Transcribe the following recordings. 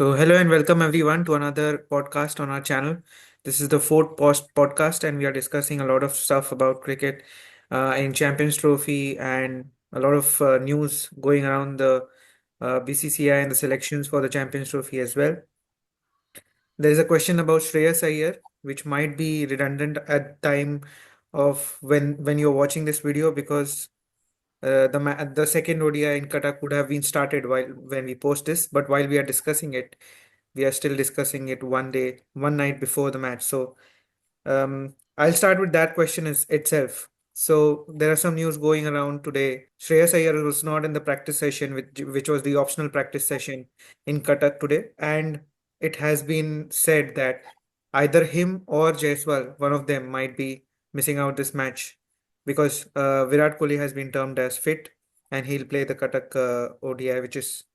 So, hello and welcome everyone to another podcast on our channel. This is the fourth podcast, and we are discussing a lot of stuff about cricket in Champions Trophy and a lot of news going around the BCCI and the selections for the Champions Trophy as well. There is a question about Shreyas Iyer, which might be redundant at time of when you're watching this video because the second ODI in Qatar could have been started while when we post this, but while we are discussing it, we are still discussing it one night before the match. So I'll start with that question itself. So there are some news going around today. Shreyas Iyer was not in the practice session, which was the optional practice session in Cuttack today, and it has been said that either him or Jaiswal, one of them, might be missing out this match because Virat Kohli has been termed as fit, and he'll play the Cuttack ODI, which is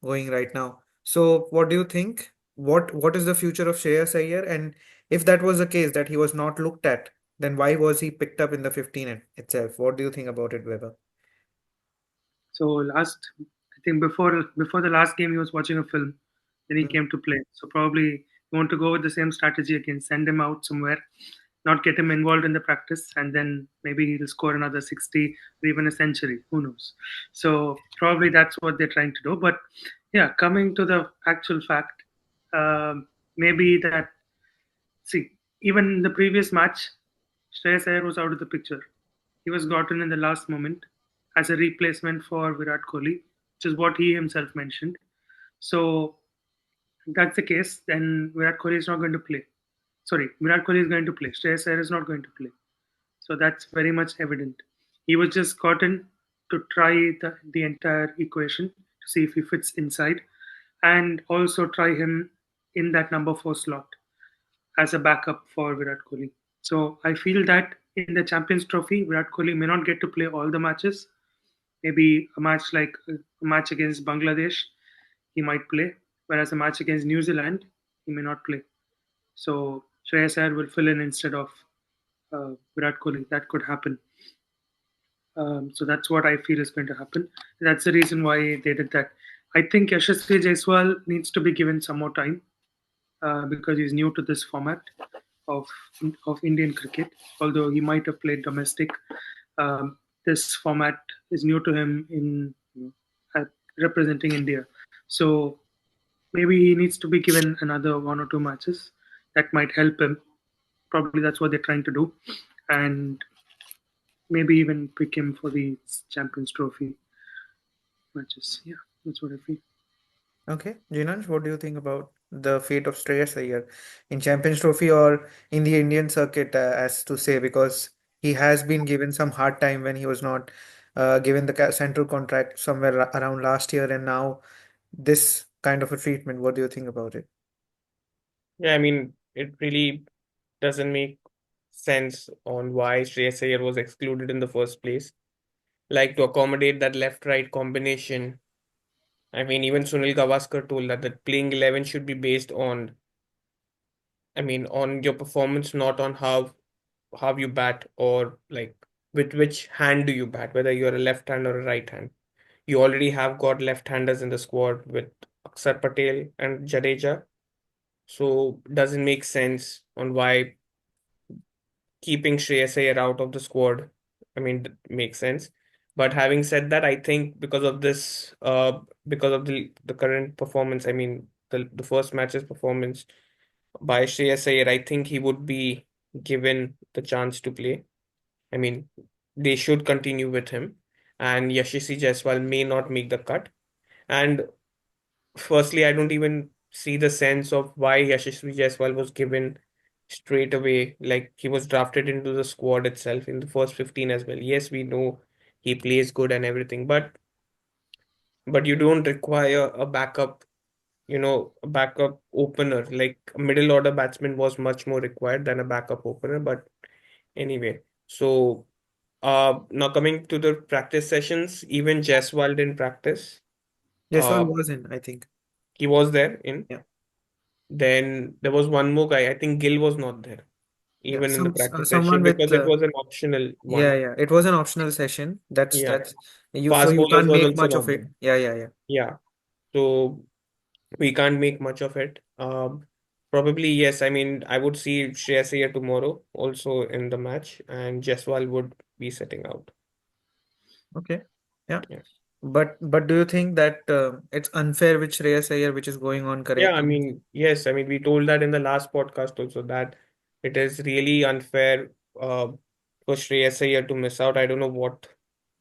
going right now. So, what do you think? What is the future of Shreyas Iyer? And if that was the case, that he was not looked at, then why was he picked up in the 15 itself? What do you think about it, Weber? I think before the last game, he was watching a film. Then he Mm. came to play. So probably you want to go with the same strategy again. Send him out somewhere, not get him involved in the practice, and then maybe he'll score another 60 or even a century. Who knows? So probably that's what they're trying to do. But yeah, coming to the actual fact, maybe that see even in the previous match, Shreyas Iyer was out of the picture. He was gotten in the last moment as a replacement for Virat Kohli, which is what he himself mentioned. So if that's the case, then Virat Kohli is not going to play. Sorry, Virat Kohli is going to play. Shreyas Iyer is not going to play. So that's very much evident. He was just gotten to try the entire equation to see if he fits inside and also try him in that number 4 slot as a backup for Virat Kohli. So I feel that in the Champions Trophy, Virat Kohli may not get to play all the matches. Maybe a match against Bangladesh, he might play, whereas a match against New Zealand, he may not play. So Shreyas Iyer will fill in instead of Virat Kohli. That could happen. So that's what I feel is going to happen. That's the reason why they did that. I think Yashasvi Jaiswal needs to be given some more time because he's new to this format of of Indian cricket. Although he might have played domestic, this format is new to him in representing India. So maybe he needs to be given another 1 or 2 matches that might help him. Probably that's what they're trying to do, and maybe even pick him for the Champions Trophy matches. Yeah, that's what I feel. Okay, Jinanj, what do you think about the fate of Shreyas Iyer in Champions Trophy or in the Indian circuit, as to say, because he has been given some hard time when he was not given the central contract somewhere around last year, and now this kind of a treatment. What do you think about it? Yeah, I mean, it really doesn't make sense on why Shreyas Iyer was excluded in the first place. Like to accommodate that left-right combination. I mean, even Sunil Gavaskar told that the playing 11 should be based on, I mean, on your performance, not on how you bat or like with which hand do you bat, whether you're a left hand or a right hand. You already have got left-handers in the squad with Aksar Patel and Jadeja. So doesn't make sense on why keeping Shreyas Iyer out of the squad. I mean, makes sense. But having said that, I think because of the current performance, I mean, the first match's performance by Shreyas Iyer, I think he would be given the chance to play. I mean, they should continue with him, and Yashasvi Jaiswal may not make the cut. And firstly, I don't even see the sense of why Yashasvi Jaiswal was given straight away. Like he was drafted into the squad itself in the first 15 as well. Yes, we know he plays good and everything, but you don't require a backup, a backup opener. Like a middle order batsman was much more required than a backup opener. But anyway, so now coming to the practice sessions, even Jaiswal didn't practice. Jaiswal Uh, was in, I think. he was there in. Yeah. Then there was one more guy. I think Gill was not there, Yeah, even in the practice someone session with because it was an optional yeah, one. yeah. It was an optional session. Yeah. That's you. So Fast you bowlers can't was make also much of not it. there. Yeah, yeah, yeah. Yeah. So we can't make much of it. Probably yes. I mean, I would see Shreyas Iyer tomorrow also in the match, and Jaiswal would be sitting out. Okay. Yeah. Yeah. But do you think that it's unfair with Shreyas Iyer, which is going on Yeah, I correctly? mean, yes. I mean, we told that in the last podcast also that it is really unfair uh, for Shreyas Iyer to miss out. I don't know what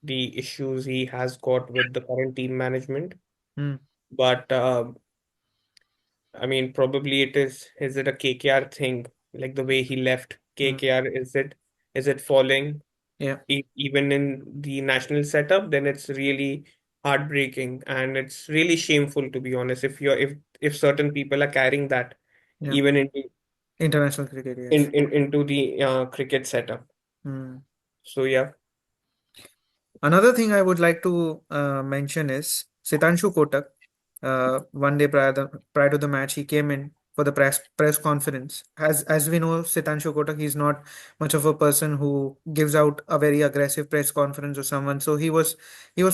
the issues he has got with the current team management, Hmm. but I mean, probably is it a KKR thing? Like the way he left Hmm. KKR, is it falling Yeah. even in the national setup? Then it's really heartbreaking and it's really shameful, to be honest. If certain people are carrying that Yeah. even into International cricket, yes. into the cricket setup. Hmm. So yeah. Another thing I would like to mention is Sitanshu Kotak. One day prior to the match, he came in for the press conference. As we know, Sitanshu Kotak, he's not much of a person who gives out a very aggressive press conference or someone. So he was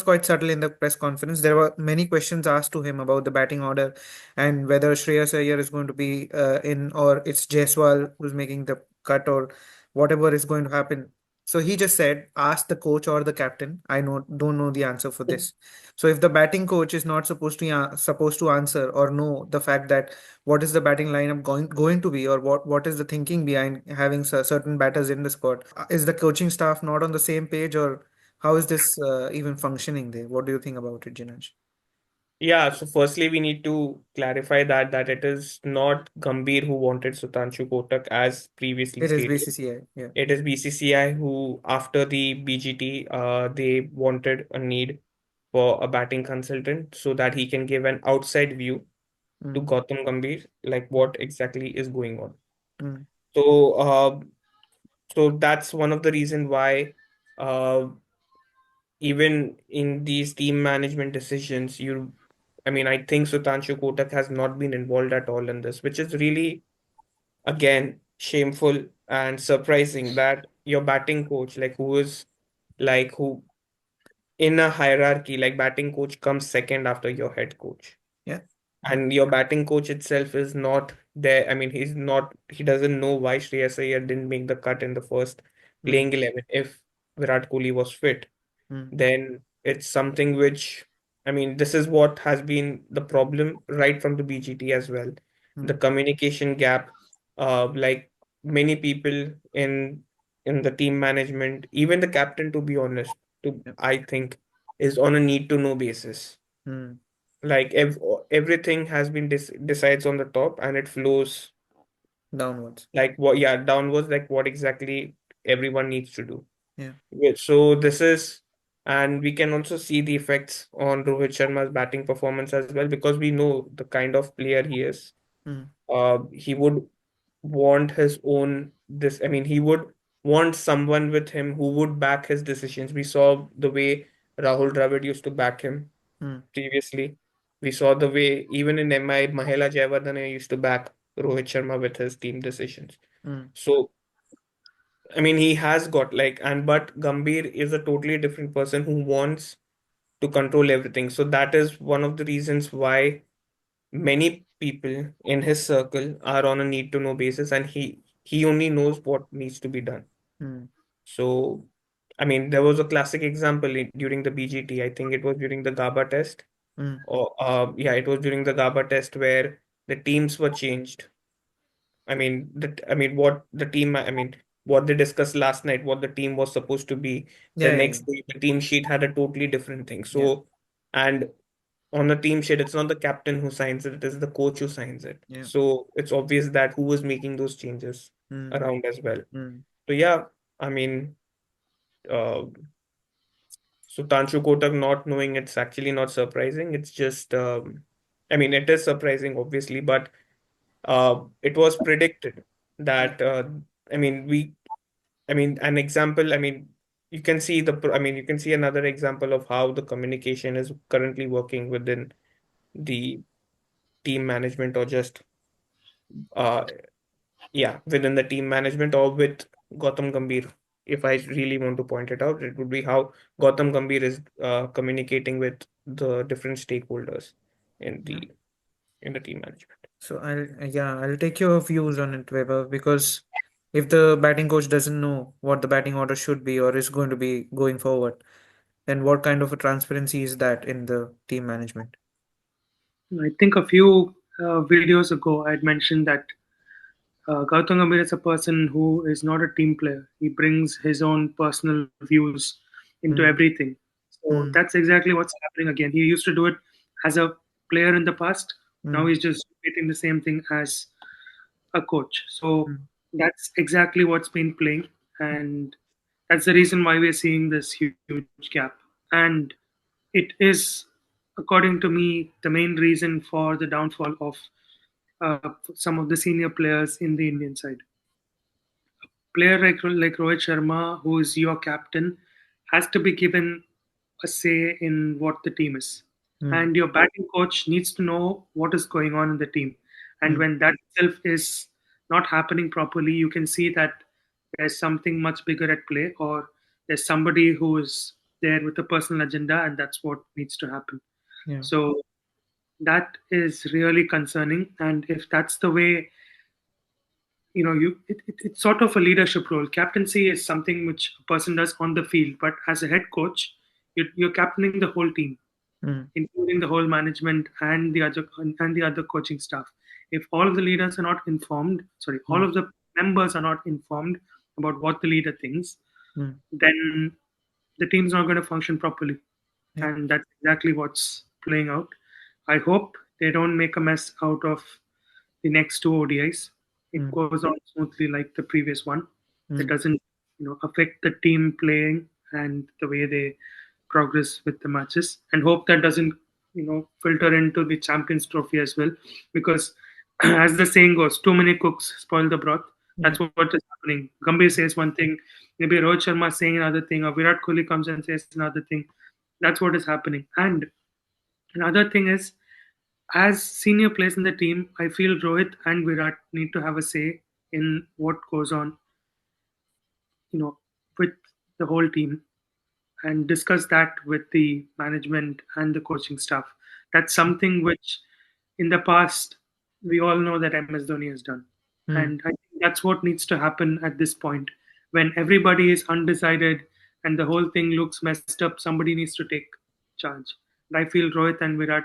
quite subtle in the press conference. There were many questions asked to him about the batting order and whether Shreyas Iyer is going to be in, or it's Jaiswal who's making the cut, or whatever is going to happen. So he just said, ask the coach or the captain. I don't know the answer for this. So if the batting coach is not supposed to answer or know the fact that what is the batting lineup going to be, or what is the thinking behind having certain batters in the squad, is the coaching staff not on the same page, or how is this even functioning there? What do you think about it, Jinaj? Yeah, so firstly we need to clarify that it is not Gambhir who wanted Sutanshu Kotak as previously It is stated. BCCI. Yeah. It is BCCI who, after the BGT, they wanted a need for a batting consultant so that he can give an outside view to Mm, Gautam Gambhir, like what exactly is going on. mm, So, so that's one of the reason why, uh, even in these team management decisions, I mean, I think Sutanshu Kotak has not been involved at all in this, which is really, again, shameful and surprising that your batting coach, like who in a hierarchy, like batting coach comes second after your head coach. yeah. And your batting coach itself is not there. I mean, he doesn't know why Shreyas Iyer didn't make the cut in the first Mm, playing 11 if Virat Kohli was fit. mm, Then it's something which, I mean, this is what has been the problem right from the BGT as well. The mm, communication gap, like many people in the team management, even the captain, to be honest, yeah. I think, is on a need to know basis. Mm, Like everything has been decides on the top and it flows downwards. like what, yeah, downwards, like what exactly everyone needs to do. Yeah. Yeah, so this is, and we can also see the effects on Rohit Sharma's batting performance as well because we know the kind of player he is. Mm, He would want his own this. I mean, he would want someone with him who would back his decisions. We saw the way Rahul Dravid used to back him mm, previously. We saw the way even in MI, Mahela Jayawardene used to back Rohit Sharma with his team decisions. mm, So I mean, he has got like, and but Gambhir is a totally different person who wants to control everything. So that is one of the reasons why many people in his circle are on a need to know basis, and he only knows what needs to be done. mm, So, I mean, there was a classic example during the BGT. I think it was during the GABA test, mm. or yeah, it was during the GABA test where the teams were changed. What the team, what they discussed last night, what the team was supposed to be. The Yeah, yeah, next day, the team sheet had a totally different thing. yeah, So, and on the team sheet, it's not the captain who signs it, it is the coach who signs it. yeah. So it's obvious that who was making those changes Mm, around as well. mm, So yeah, I mean, uh, so Tanshu Kotak not knowing, it's actually not surprising. It's just, it is surprising, obviously, but it was predicted yeah, that I mean we an example, you can see you can see another example of how the communication is currently working within the team management, or just uh within the team management, or with Gautam Gambhir. If I really want to point it out, it would be how Gautam Gambhir is communicating with the different stakeholders in yeah. the in the team management. So I'll take your views on it, Weber, because if the batting coach doesn't know what the batting order should be or is going to be going forward, then what kind of a transparency is that in the team management? I think a few videos ago I had mentioned that Gautam Gambhir is a person who is not a team player. He brings his own personal views into Mm, everything. So mm, that's exactly what's happening again. He used to do it as a player in the past. Now mm, he's just repeating the same thing as a coach. So mm, that's exactly what's been playing. And that's the reason why we're seeing this huge gap. And it is, according to me, the main reason for the downfall of some of the senior players in the Indian side. Player like Rohit Sharma, who is your captain, has to be given a say in what the team is. mm, And your batting coach needs to know what is going on in the team. And mm, when that itself is not happening properly, you can see that there's something much bigger at play, or there's somebody who is there with a personal agenda, and that's what needs to happen. yeah. So that is really concerning. And if that's the way, it's sort of a leadership role. Captaincy is something which a person does on the field, but as a head coach, you're captaining the whole team, Mm, including the whole management and the other coaching staff. If all of the leaders are not informed, sorry, all mm, of the members are not informed about what the leader thinks, mm, then the team's not going to function properly. yeah. And that's exactly what's playing out. I hope they don't make a mess out of the next two ODIs. It Mm, goes on smoothly like the previous one. It mm, doesn't, affect the team playing and the way they progress with the matches. And hope that doesn't, filter into the Champions Trophy as well, because as the saying goes, too many cooks spoil the broth. yeah. That's what is happening. Gambhir says one thing, maybe Rohit Sharma saying another thing, or Virat Kohli comes and says another thing. That's what is happening. And another thing is, as senior players in the team, I feel Rohit and Virat need to have a say in what goes on, you know, with the whole team, and discuss that with the management and the coaching staff. That's something which, in the past, we all know that MS Dhoni has done. Mm, And I think that's what needs to happen at this point. When everybody is undecided and the whole thing looks messed up, somebody needs to take charge. And I feel Rohit and Virat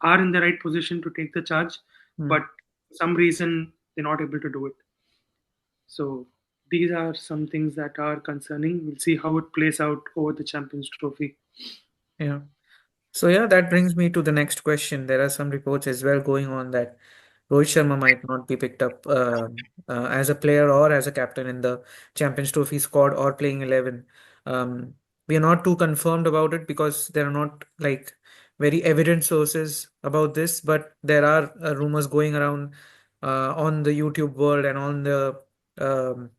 are in the right position to take the charge, mm, but for some reason, they're not able to do it. So these are some things that are concerning. We'll see how it plays out over the Champions Trophy. yeah. So yeah, that brings me to the next question. There are some reports as well going on that Rohit Sharma might not be picked up as a player or as a captain in the Champions Trophy squad or playing 11. Um, we are not too confirmed about it because there are not like very evident sources about this, but there are rumors going around on the YouTube world and um,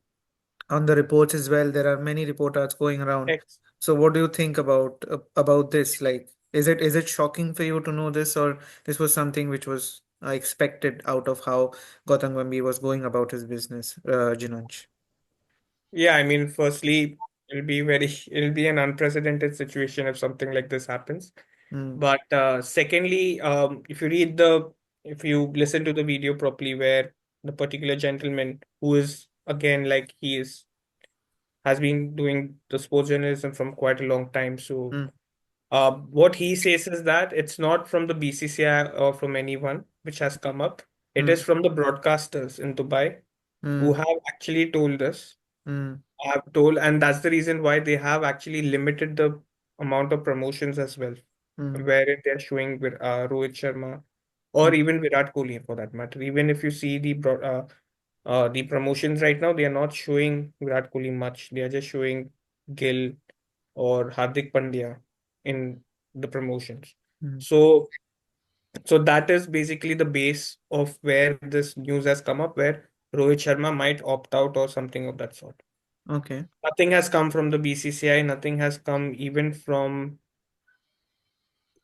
on the reports as well. There are many reporters going around. Ex- So what do you think about this? Like, is it shocking for you to know this, or this was something which was expected out of how Gautam Gambhir was going about his business, Jinanj? Yeah, I mean, firstly, it'll be an unprecedented situation if something like this happens. Mm, But secondly, if you listen to the video properly, where the particular gentleman who is again like has been doing the sports journalism from quite a long time, so mm, what he says is that it's not from the BCCI or from anyone which has come up. It is mm, from the broadcasters in Dubai who mm, have actually told us, mm, have told, and that's the reason why they have actually limited the amount of promotions as well, mm, wherein they're showing with Rohit Sharma or okay. even Virat Kohli for that matter. Even if you see the promotions right now, they are not showing Virat Kohli much. They are just showing Gill or Hardik Pandya in the promotions. Mm, So, so that is basically the base of where this news has come up, where Rohit Sharma might opt out or something of that sort. okay. Nothing has come from the BCCI, nothing has come even from,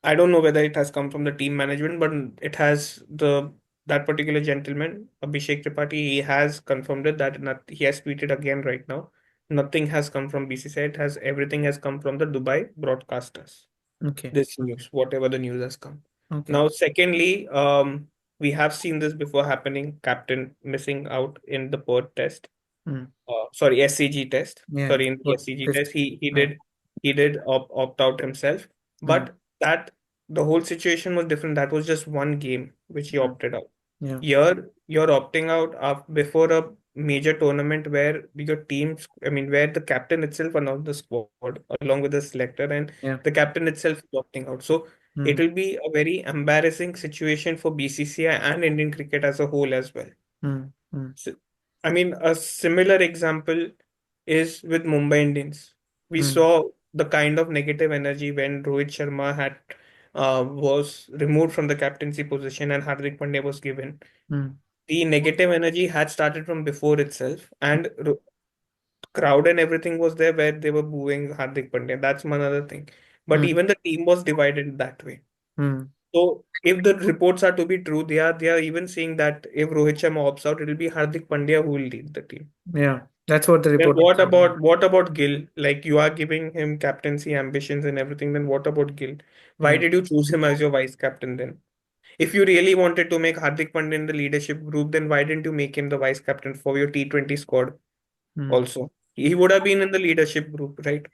I don't know whether it has come from the team management, but it has that particular gentleman, Abhishek Tripathi, he has confirmed it that he has tweeted again right now. Nothing has come from BCCI. It has everything has come from the Dubai broadcasters. Okay. This news, whatever the news has come. Okay. Now, secondly, we have seen this before happening, captain missing out in the Perth test. Mm. Sorry, SCG test. Yeah. Sorry, in the Good. SCG This. test, he Yeah. did opt out himself. Mm. But that the whole situation was different. That was just one game which he Mm. opted out. Yeah. You're opting out before a major tournament where your teams, I mean, where the captain itself announced the squad along with the selector, and Yeah. the captain itself is opting out. So it Mm. will be a very embarrassing situation for BCCI and Indian cricket as a whole as well. Mm. Mm. So, I mean, a similar example is with Mumbai Indians. We Mm. saw the kind of negative energy when Rohit Sharma had was removed from the captaincy position and Hardik Pandya was given. Mm. The negative energy had started from before itself, and crowd and everything was there where they were booing Hardik Pandya. That's one other thing. But Mm. even the team was divided that way. Mm. So if the reports are to be true, they are even saying that if Rohit Sharma opts out, it will be Hardik Pandya who will lead the team. Yeah. That's what the Then report is what saying. about what about Gill? Like you are giving him captaincy ambitions and everything. Then what about Gill? Why Yeah. did you choose him as your vice captain then? If you really wanted to make Hardik Pandya in the leadership group, then why didn't you make him the vice captain for your T20 squad Mm. also? He would have been in the leadership group, right?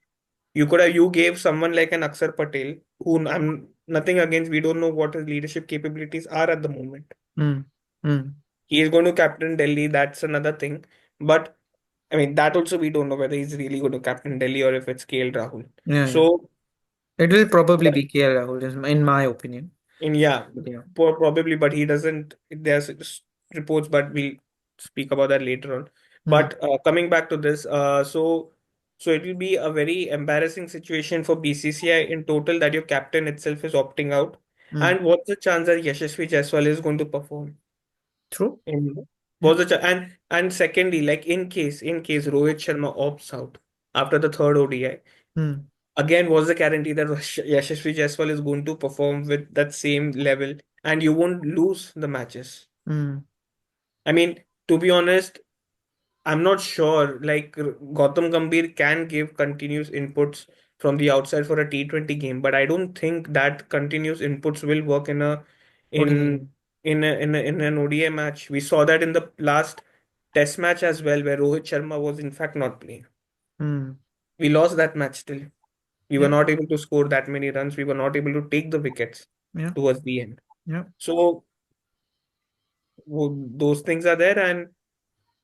You gave someone like an Akshar Patel, who I'm nothing against. We don't know what his leadership capabilities are at the moment. Mm. Mm. He is going to captain Delhi. That's another thing. But I mean, that also we don't know whether he's really going to captain Delhi or if it's KL Rahul. Yeah. Yeah. So, It will probably yeah, be KL Rahul, in my opinion. yeah, Yeah. probably, but he doesn't. There's reports, but we'll speak about that later on. Mm. But coming back to this, so it will be a very embarrassing situation for BCCI in total that your captain itself is opting out. Mm. And what's the chance that Yashasvi Jaiswal is going to perform? True. In Yeah. was the and secondly, like in case Rohit Sharma opts out after the third ODI, Mm. again was the guarantee that Yashasvi Jaiswal is going to perform with that same level and you won't lose the matches. Mm. I mean, to be honest, I'm not sure. Like Gautam Gambhir can give continuous inputs from the outside for a T20 game, but I don't think that continuous inputs will work in a Okay. in in an ODI match. We saw that in the last Test match as well, where Rohit Sharma was in fact not playing. Mm. We lost that match still. We were Yeah. not able to score that many runs. We were not able to take the wickets Yeah. towards the end. Yeah. So those things are there, and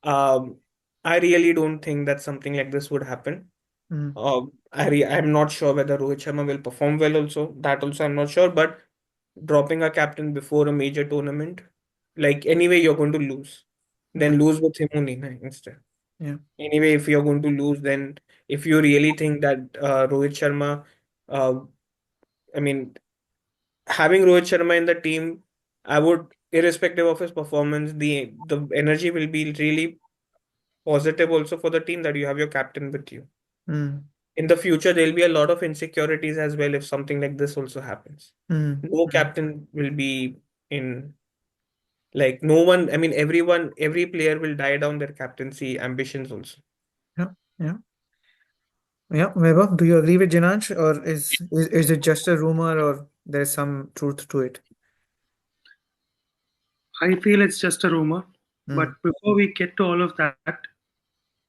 um, I really don't think that something like this would happen. Mm. I'm not sure whether Rohit Sharma will perform well also. That also I'm not sure. But dropping a captain before a major tournament, like anyway you're going to lose. Then Mm. lose with him only instead. Yeah. Anyway, if you're going to lose, then if you really think that Rohit Sharma, uh, I mean, having Rohit Sharma in the team, I would, irrespective of his performance, the energy will be really positive also for the team that you have your captain with you. Mm. In the future, there'll be a lot of insecurities as well if something like this also happens. Mm. No Mm. captain will be in, like, no one, I mean, every player will die down their captaincy ambitions also. Yeah. Yeah. Yeah. Vaibhav, do you agree with Jinanj, or is it just a rumor, or there's some truth to it? I feel it's just a rumor. Mm. But before we get to all of that,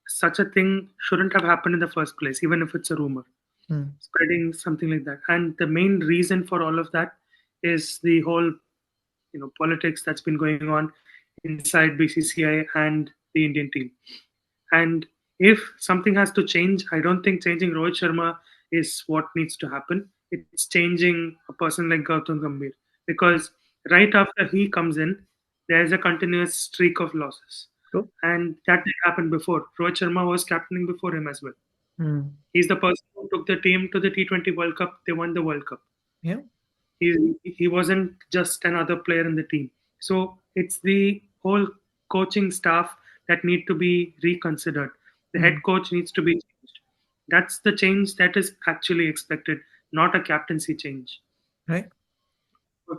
such a thing shouldn't have happened in the first place, even if it's a rumor, Mm. spreading something like that. And the main reason for all of that is the whole, politics that's been going on inside BCCI and the Indian team. And if something has to change, I don't think changing Rohit Sharma is what needs to happen. It's changing a person like Gautam Gambhir, because right after he comes in, there's a continuous streak of losses. True. And that did happen before. Rohit Sharma was captaining before him as well. Mm. He's the person who took the team to the T20 World Cup. They won the World Cup. Yeah. He wasn't just another player in the team. So it's the whole coaching staff that need to be reconsidered. The head Mm. coach needs to be changed. That's the change that is actually expected, not a captaincy change. Right.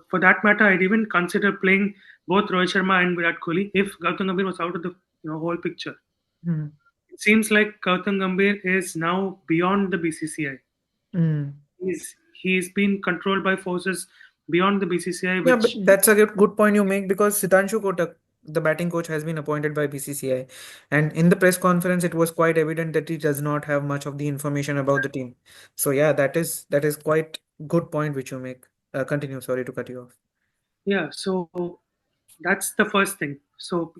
For that matter, I'd even consider playing both Rohit Sharma and Virat Kohli if Gautam Gambhir was out of the whole picture. Mm. It seems like Gautam Gambhir is now beyond the BCCI. Mm. He's been controlled by forces beyond the BCCI, Yeah, but which, that's a good point you make because Sitanshu Kotak, the batting coach, has been appointed by BCCI, and in the press conference, it was quite evident that he does not have much of the information about the team. So yeah, that is quite good point which you make. Continue. Sorry to cut you off. yeah, so that's the first thing. So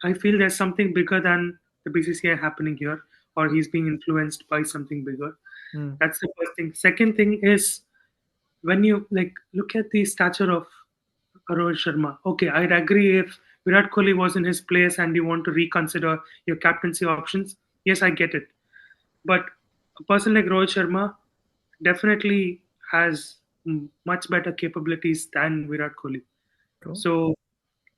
I feel there's something bigger than the BCCI happening here, or he's being influenced by something bigger. Hmm. That's the first thing. Second thing is, when you like look at the stature of Rohit Sharma, okay, I'd agree if Virat Kohli was in his place and you want to reconsider your captaincy options. Yes, I get it. But a person like Rohit Sharma definitely has much better capabilities than Virat Kohli. True. So,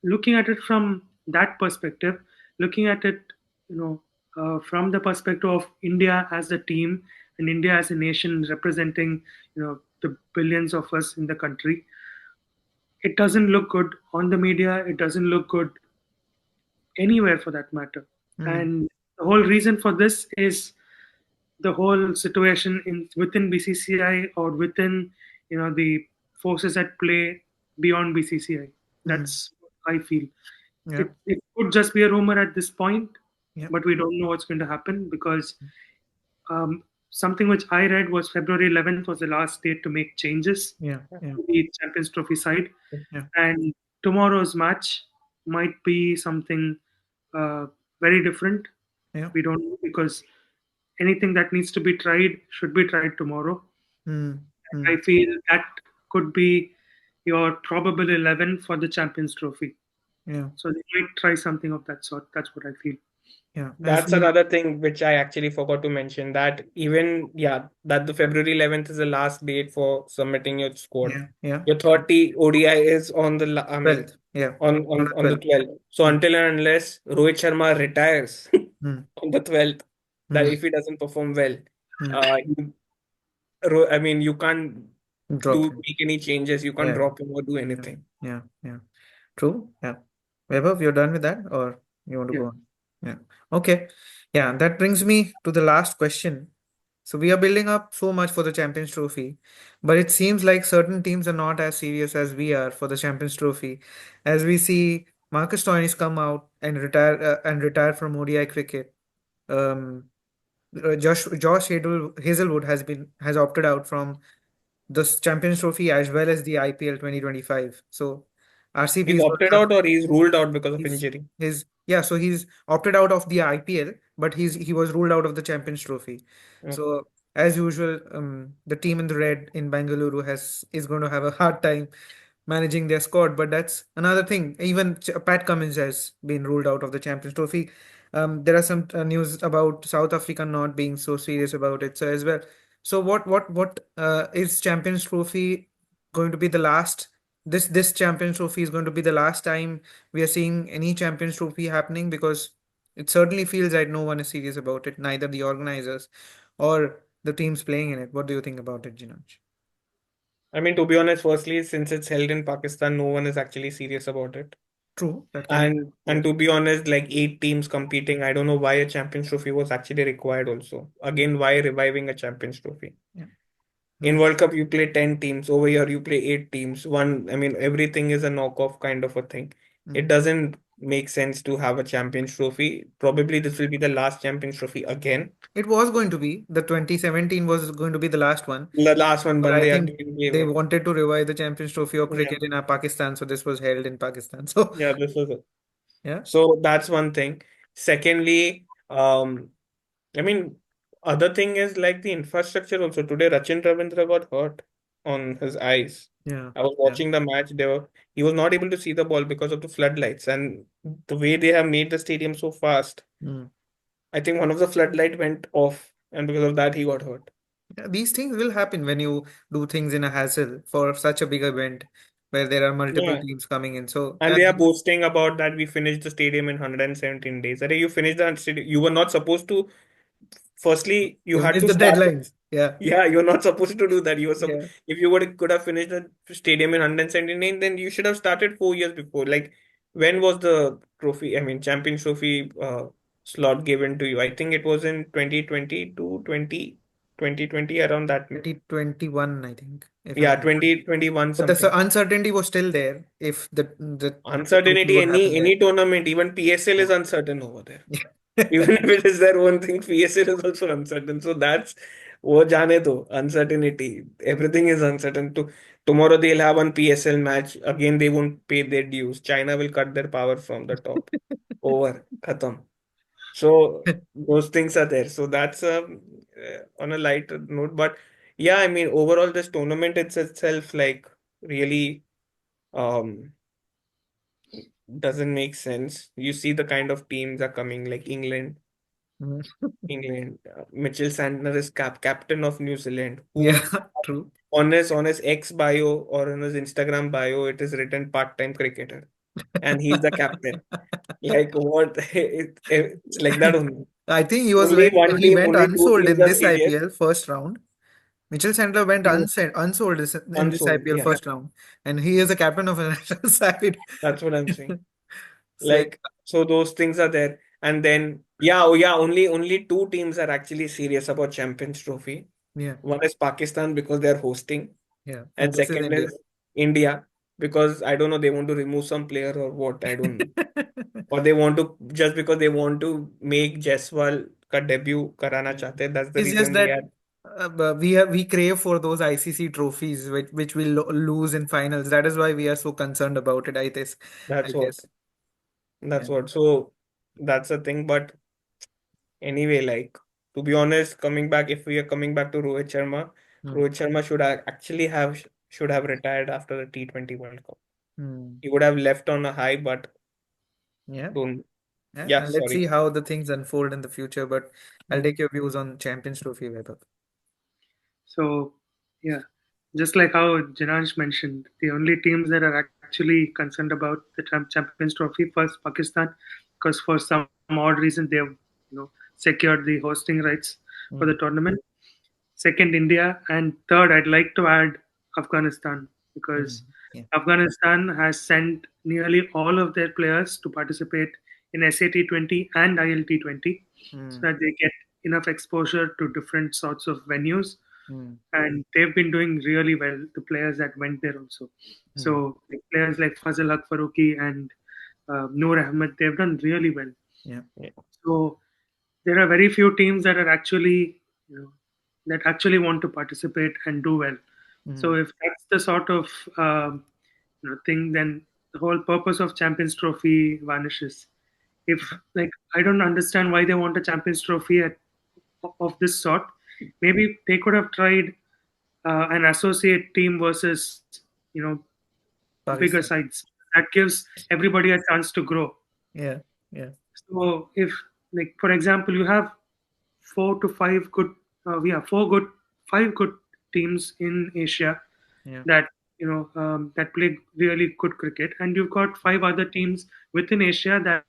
looking at it from that perspective, looking at it, you know, from the perspective of India as a team and India as a nation representing, the billions of us in the country, it doesn't look good on the media. It doesn't look good anywhere for that matter. Hmm. And the whole reason for this is the whole situation in within BCCI, or within the forces at play beyond BCCI. Hmm. That's what I feel. Yeah. It could just be a rumor at this point, Yeah. but we don't know what's going to happen because something which I read was February 11th was the last date to make changes Yeah. Yeah. to the Champions Trophy side, Yeah. and tomorrow's match might be something uh, very different. Yeah. We don't know because anything that needs to be tried should be tried tomorrow. Hmm. Hmm. I feel that could be your probable 11 for the Champions Trophy. Yeah. So they might try something of that sort. That's what I feel. Yeah. As That's we. another thing which I actually forgot to mention, that even, yeah, that the February 11th is the last date for submitting your squad. Yeah. Yeah. Your 30 ODI is on the, I mean, 12th. Yeah. On the on the 12th. 12th. So Hmm. until and unless Rohit Sharma retires Hmm. on the 12th, that Hmm. if he doesn't perform well, Hmm. you, I mean, you can't Drop him. make any changes. You can't Yeah. drop him or do Yeah. anything. Yeah. Yeah. True. Yeah. Vaibhav, you're done with that, or you want to Yeah. go on? Yeah. Okay. Yeah. That brings me to the last question. So we are building up so much for the Champions Trophy, but it seems like certain teams are not as serious as we are for the Champions Trophy, as we see Marcus Stoinis come out and retire from ODI cricket. Um, Josh Hazelwood has opted out from the Champions Trophy as well as the IPL 2025. So RCB He's is going opted to have out or he's ruled out because of his injury. his yeah. So he's opted out of the IPL, but he was ruled out of the Champions Trophy. Okay. So as usual, the team in the red in Bengaluru is going to have a hard time managing their squad. But that's another thing. Even Pat Cummins has been ruled out of the Champions Trophy. There are some news about South Africa not being so serious about it. So as well. So what is Champions Trophy going to be the last? This Champions Trophy is going to be the last time we are seeing any Champions Trophy happening because it certainly feels like no one is serious about it, neither the organizers or the teams playing in it. What do you think about it, Jinaj? I mean, to be honest, firstly, since it's held in Pakistan, no one is actually serious about it. True, that can be. And to be honest, like 8 teams competing, I don't know why a Champions Trophy was actually required also. Again, why reviving a Champions Trophy? Yeah. In Hmm. World Cup, you play 10 teams. Over here, you play 8 teams. I mean, everything is a knockoff kind of a thing. Hmm. It doesn't make sense to have a Champions Trophy. Probably this will be the last Champions Trophy again. It was going to be the 2017 was going to be the last one, The last one, but but I they think again gave they up. wanted to revive the Champions Trophy of Yeah, cricket in Pakistan, so this was held in Pakistan. So yeah, this was it. yeah, So that's one thing. Secondly, I mean, other thing is like the infrastructure also. Today, Rachin Ravindra got hurt on his eyes. yeah, I was yeah. watching the match. He was not able to see the ball because of the floodlights and the way they have made the stadium so fast. Hmm. I think one of the floodlight went off, and because of that, he got hurt. Yeah, these things will happen when you do things in a hassle for such a big event where there are multiple Yeah, teams coming in. So and yeah, they are boasting about that we finished the stadium in 117 days. Are you finished the stadium? You were not supposed to. Firstly, you you had missed to the start. deadlines. Yeah, Yeah, you're not supposed to do that. yeah, If you could have finished the stadium in 179, then you should have started 4 years before. Like, when was the trophy? I mean, Champions Trophy slot given to you? I think it was in 2022, 20. 2020 around that. 2021, I think, if I'm Yeah, not. 2021 But the something. uncertainty was still there if the trophy Uncertainty, would happen there. any tournament, even PSL is Yeah. uncertain over there. Even if it is their own thing, PSL is also uncertain. So that's wo jane do, uncertainty. Everything is uncertain. Tomorrow they'll have one PSL match. Again, they won't pay their dues. China will cut their power from the top. Over. Khatam. So those things are there. So that's on a light note. But yeah, I mean, overall, this tournament itself, like, really um doesn't make sense. You see the kind of teams are coming, like England. Mm. Mitchell Santner is captain of New Zealand, Yeah, who true. on his X bio or on his Instagram bio, it is written part-time cricketer, and he's the captain. Like what? It's like that only. I think Only one he team, went only two unsold teams in are this serious. IPL first round. Mitchell Santner went He was unsold in this unsold. IPL Yeah, first round, and he is the captain of a national side. that's what I'm saying. It's like, Like, so those things are there. And then yeah, oh yeah, only two teams are actually serious about Champions Trophy. yeah, One is Pakistan because they're hosting, yeah, and and this is second India. is India because I don't know, they want to remove some player or what, I don't know. Or they want to, just because they want to make Jaiswal ka debut karana Yeah. chahte, that's the It's just reason they that are. we crave for those ICC trophies which we lose in finals. That is why we are so concerned about it. I That's what. guess. That's Yeah. what. So that's the thing. But anyway, like, to be honest, coming back, if we are coming back to Hmm. Rohit Sharma should have retired after the T20 World Cup. Hmm. He would have left on a high, but Yeah. don't. Yeah. Yeah, And let's see sorry. how the things unfold in the future. But I'll Mm. take your views on Champions Trophy, Vaibhav. So, yeah, just like how Janansh mentioned, the only teams that are actually concerned about the Champions Trophy, first Pakistan, because for some odd reason they have secured the hosting rights for Hmm. the tournament. Second, India, and third, I'd like to add Afghanistan Hmm. because Yeah. Afghanistan has sent nearly all of their players to participate in SAT20 and ILT20 so Hmm. that they get enough exposure to different sorts of venues, Hmm. and they've been doing really well. The players that went there also. Hmm. So like players like Fazal Haq Faruqi and Noor Ahmed, they've done really well. Yeah. Yeah. So there are very few teams that are actually that actually want to participate and do well. Hmm. So if that's the sort of thing, then the whole purpose of Champions Trophy vanishes. If like I don't understand why they want a Champions Trophy of this sort. Maybe they could have tried an associate team versus you know bigger Pakistan. sides. That gives everybody a chance to grow. Yeah. Yeah. So if like for example you have 4 to 5 good we have 5 good teams in Asia Yeah. that that play really good cricket, and you've got 5 other teams within Asia that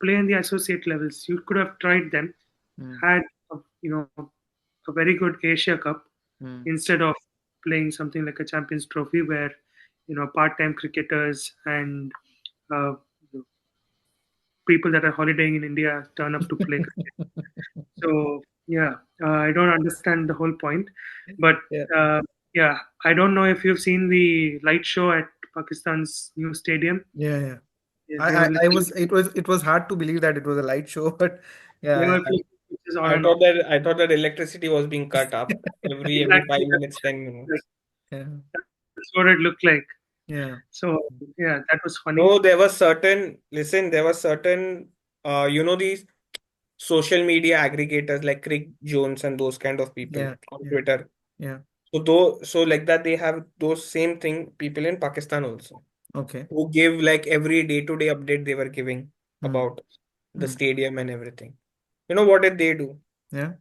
play in the associate levels. You could have tried them, Hmm. had a, a very good Asia Cup Hmm. instead of playing something like a Champions Trophy where part-time cricketers and uh, people that are holidaying in India turn up to play cricket. So yeah, I don't understand the whole point, but Yeah. uh, yeah, I don't know if you've seen the light show at Pakistan's new stadium. Yeah. Yeah. Yeah, they were I literally was it was hard to believe that it was a light show, but they yeah, were flipping switches on and off. I thought that electricity was being cut up every Exactly, 5 minutes, 10 minutes. yeah, that's what it looked like. yeah, So yeah, that was funny. No, there was certain, listen, there was certain, these social media aggregators like Crick Jones and those kind of people yeah, on yeah, Twitter. yeah. So like that, they have those same thing people in Pakistan also, Okay. who give like every day-to-day update they were giving Hmm. about the Hmm. stadium and everything. You know what did they do? Yeah.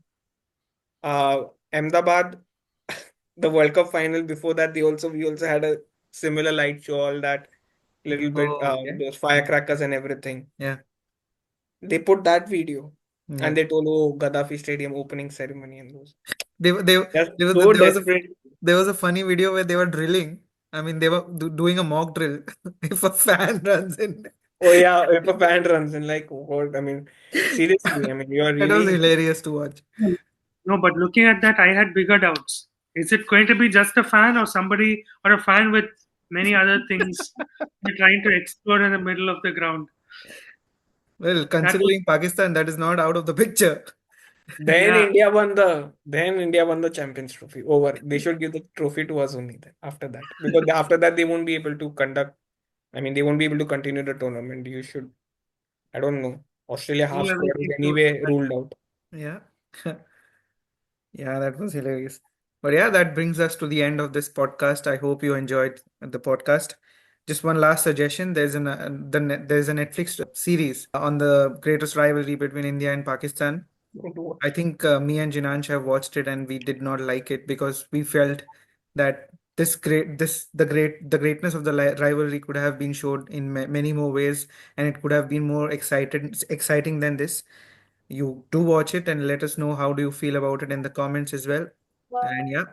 Ahmedabad, the World Cup final before that, we also had a similar light show, all that little bit, Oh, okay. those Okay. firecrackers and everything. Yeah. They put that video Yeah. and they told, oh, Gaddafi Stadium opening ceremony and those. They were- they They're there was so there was a desperate. there was a funny video where they were drilling. I mean, they were doing a mock drill. If a fan runs in, Oh yeah, if a fan runs in, like, what? I mean, seriously, I mean, you are that was really. hilarious to watch. No, but looking at that, I had bigger doubts. Is it going to be just a fan or somebody or a fan with many other things they're trying to explore in the middle of the ground? Well, That was, considering Pakistan, that is not out of the picture. Then yeah. India won the Champions Trophy. Over. They should give the trophy to us only then after that. Because after that they won't be able to conduct, I mean they won't be able to continue the tournament. You should, I don't know. Australia Do half squad is everything to anyway ruled out. Yeah. Yeah, that was hilarious. But yeah, that brings us to the end of this podcast. I hope you enjoyed the podcast. Just one last suggestion. There's a Netflix series on the greatest rivalry between India and Pakistan. Don't watch. I think me and Jinanch have watched it and we did not like it because we felt that the greatness of the rivalry could have been showed in many more ways, and it could have been more exciting than this. You do watch it and let us know how do you feel about it in the comments as well. And yeah,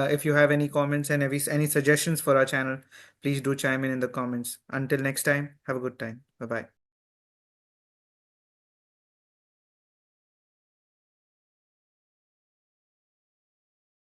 if you have any comments and any suggestions for our channel, please do chime in the comments. Until next time, have a good time. Bye bye.